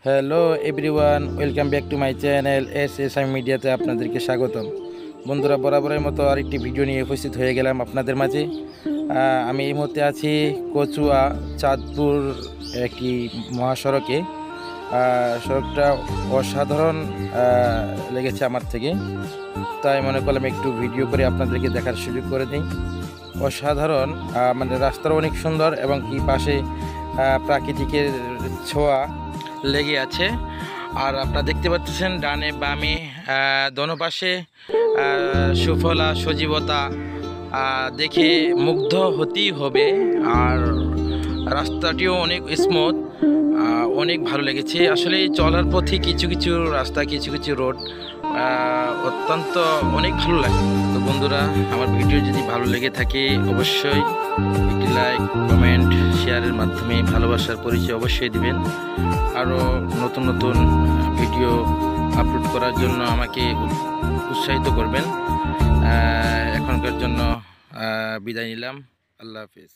Hello everyone, welcome back to my channel SSI মিডিয়াতে আপনাদেরকে স্বাগতম। বন্ধুরা, বরাবরের মতো আরেকটি ভিডিও নিয়ে উপস্থিত হয়ে গেলাম আপনাদের মাঝে। আমি এই মুহূর্তে আছি কচুয়া চাঁদপুর একটি মহাসড়কে। সড়কটা অসাধারণ লেগেছে আমার থেকে, তাই মনে করলাম একটু ভিডিও করে আপনাদেরকে দেখার সুযোগ করে দিই। অসাধারণ, মানে রাস্তাটা অনেক সুন্দর এবং কি পাশে প্রাকৃতিকের ছোঁয়া লেগে আছে। আর আপনারা দেখতে পাচ্ছেন ডানে বামে দোনো পাশে সুফলা সজীবতা দেখে মুগ্ধ হতেই হবে। আর রাস্তাটিও অনেক স্মুথ, অনেক ভালো লেগেছে। আসলে চলার পথে কিছু কিছু রাস্তা, কিছু কিছু রোড অত্যন্ত অনেক ভালো লাগে। তো বন্ধুরা, আমার ভিডিও যদি ভালো লেগে থাকে অবশ্যই একটি লাইক, কমেন্ট, শেয়ারের মাধ্যমে ভালোবাসার পরিচয় অবশ্যই দিবেন। আরও নতুন নতুন ভিডিও আপলোড করার জন্য আমাকে উৎসাহিত করবেন। এখনকার জন্য বিদায় নিলাম। আল্লাহ হাফিজ।